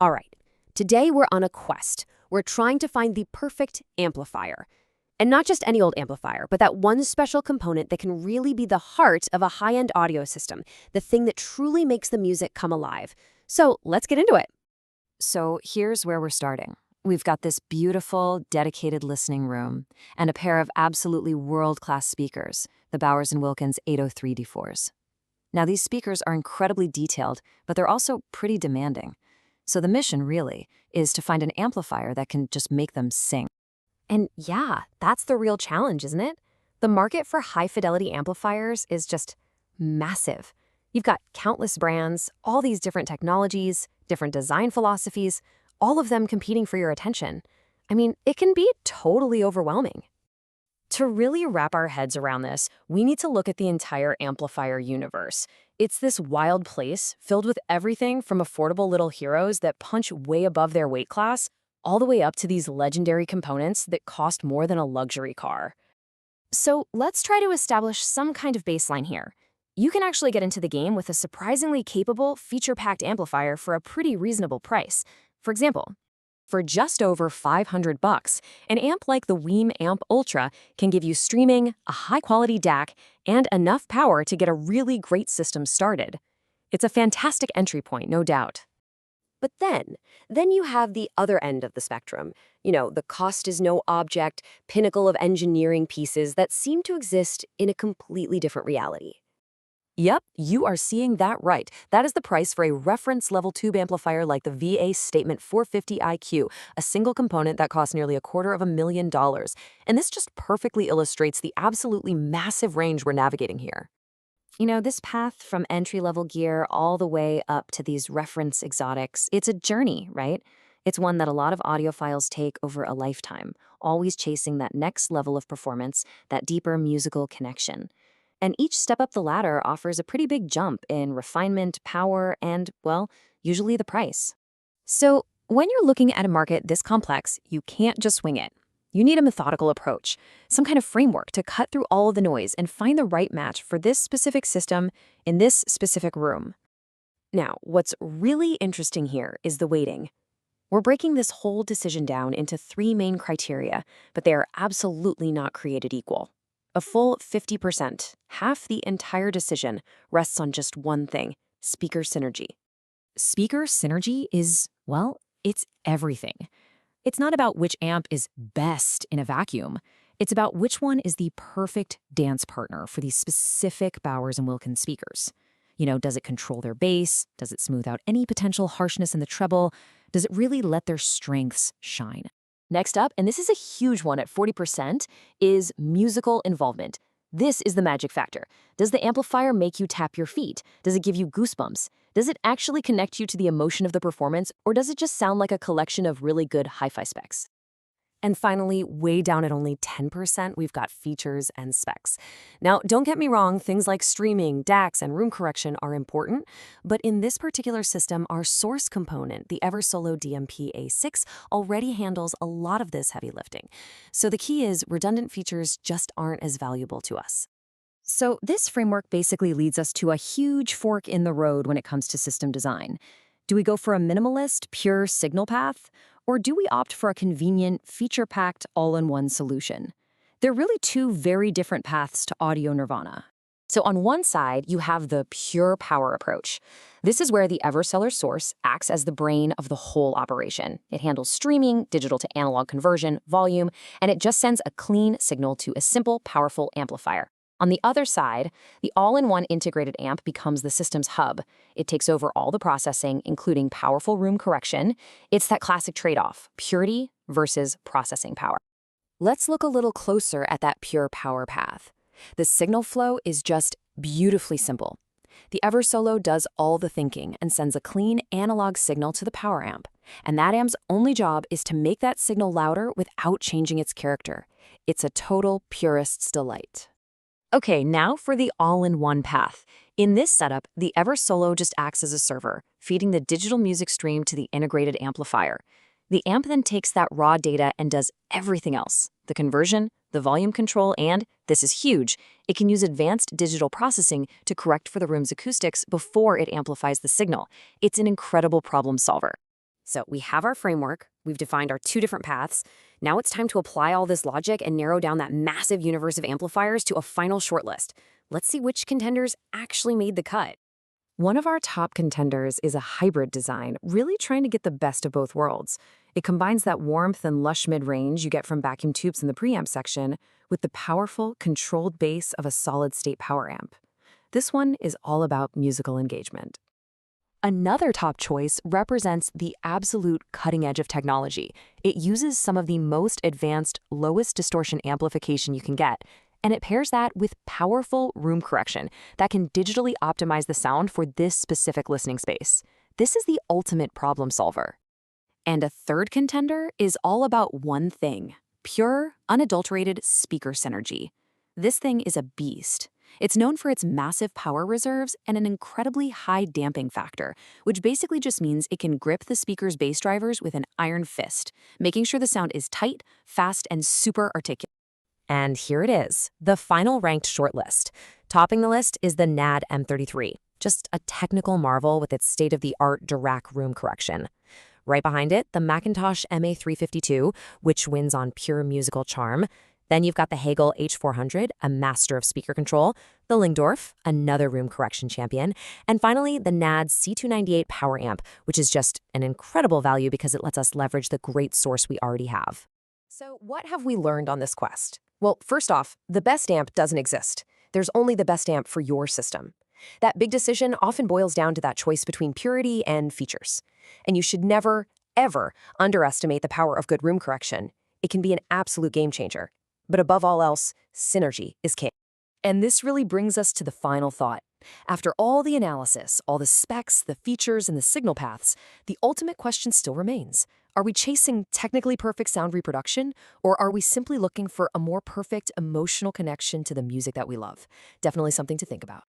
All right, today we're on a quest. We're trying to find the perfect amplifier. And not just any old amplifier, but that one special component that can really be the heart of a high-end audio system, the thing that truly makes the music come alive. So let's get into it. So here's where we're starting. We've got this beautiful, dedicated listening room and a pair of absolutely world-class speakers, the Bowers & Wilkins 803 D4s. Now, these speakers are incredibly detailed, but they're also pretty demanding. So the mission, really, is to find an amplifier that can just make them sing. And yeah, that's the real challenge, isn't it? The market for high-fidelity amplifiers is just massive. You've got countless brands, all these different technologies, different design philosophies, all of them competing for your attention. I mean, it can be totally overwhelming. To really wrap our heads around this, we need to look at the entire amplifier universe. It's this wild place filled with everything from affordable little heroes that punch way above their weight class, all the way up to these legendary components that cost more than a luxury car. So let's try to establish some kind of baseline here. You can actually get into the game with a surprisingly capable, feature-packed amplifier for a pretty reasonable price. For example, for just over $500, an amp like the Weem Amp Ultra can give you streaming, a high-quality DAC, and enough power to get a really great system started. It's a fantastic entry point, no doubt. But then you have the other end of the spectrum. The cost is no object, pinnacle of engineering pieces that seem to exist in a completely different reality. Yep, you are seeing that right. That is the price for a reference level tube amplifier like the VA Statement 450 IQ, a single component that costs nearly $250,000. And this just perfectly illustrates the absolutely massive range we're navigating here. This path from entry-level gear all the way up to these reference exotics, it's a journey, right? It's one that a lot of audiophiles take over a lifetime, always chasing that next level of performance, that deeper musical connection. And each step up the ladder offers a pretty big jump in refinement, power, and, well, usually the price. So when you're looking at a market this complex, you can't just swing it. You need a methodical approach, some kind of framework to cut through all of the noise and find the right match for this specific system in this specific room. Now, what's really interesting here is the weighting. We're breaking this whole decision down into 3 main criteria, but they are absolutely not created equal. A full 50%, half the entire decision, rests on just one thing: speaker synergy. Speaker synergy is, well, it's everything. It's not about which amp is best in a vacuum. It's about which one is the perfect dance partner for these specific Bowers & Wilkins speakers. Does it control their bass? Does it smooth out any potential harshness in the treble? Does it really let their strengths shine? Next up, and this is a huge one at 40%, is musical involvement. This is the magic factor. Does the amplifier make you tap your feet? Does it give you goosebumps? Does it actually connect you to the emotion of the performance, or does it just sound like a collection of really good hi-fi specs? And finally, way down at only 10%, we've got features and specs. Now, don't get me wrong, things like streaming, DACs, and room correction are important, but in this particular system, our source component, the Eversolo DMP A6, already handles a lot of this heavy lifting. So the key is redundant features just aren't as valuable to us. So this framework basically leads us to a huge fork in the road when it comes to system design. Do we go for a minimalist, pure signal path? Or do we opt for a convenient, feature-packed, all-in-one solution? They're really 2 very different paths to audio nirvana. So on one side, you have the pure power approach. This is where the Eversolar source acts as the brain of the whole operation. It handles streaming, digital to analog conversion, volume, and it just sends a clean signal to a simple, powerful amplifier. On the other side, the all-in-one integrated amp becomes the system's hub. It takes over all the processing, including powerful room correction. It's that classic trade-off, purity versus processing power. Let's look a little closer at that pure power path. The signal flow is just beautifully simple. The Eversolo does all the thinking and sends a clean analog signal to the power amp. And that amp's only job is to make that signal louder without changing its character. It's a total purist's delight. Okay, now for the all-in-one path. In this setup, the Eversolo just acts as a server, feeding the digital music stream to the integrated amplifier. The amp then takes that raw data and does everything else: the conversion, the volume control, and, this is huge, it can use advanced digital processing to correct for the room's acoustics before it amplifies the signal. It's an incredible problem solver. So we have our framework, we've defined our two different paths. Now it's time to apply all this logic and narrow down that massive universe of amplifiers to a final shortlist. Let's see which contenders actually made the cut. One of our top contenders is a hybrid design, really trying to get the best of both worlds. It combines that warmth and lush mid-range you get from vacuum tubes in the preamp section with the powerful, controlled bass of a solid-state power amp. This one is all about musical engagement. Another top choice represents the absolute cutting edge of technology. It uses some of the most advanced, lowest distortion amplification you can get, and it pairs that with powerful room correction that can digitally optimize the sound for this specific listening space. This is the ultimate problem solver. And a third contender is all about one thing: pure, unadulterated speaker synergy. This thing is a beast. It's known for its massive power reserves and an incredibly high damping factor, which basically just means it can grip the speaker's bass drivers with an iron fist, making sure the sound is tight, fast, and super articulate. And here it is, the final ranked shortlist. Topping the list is the NAD M33, just a technical marvel with its state-of-the-art Dirac room correction. Right behind it, the Macintosh MA352, which wins on pure musical charm. Then you've got the Hagel H400, a master of speaker control, the Lingdorf, another room correction champion, and finally the NAD C298 power amp, which is just an incredible value because it lets us leverage the great source we already have. So what have we learned on this quest? Well, first off, the best amp doesn't exist. There's only the best amp for your system. That big decision often boils down to that choice between purity and features. And you should never, ever underestimate the power of good room correction. It can be an absolute game changer. But above all else, synergy is king. And this really brings us to the final thought. After all the analysis, all the specs, the features, and the signal paths, the ultimate question still remains. Are we chasing technically perfect sound reproduction, or are we simply looking for a more perfect emotional connection to the music that we love? Definitely something to think about.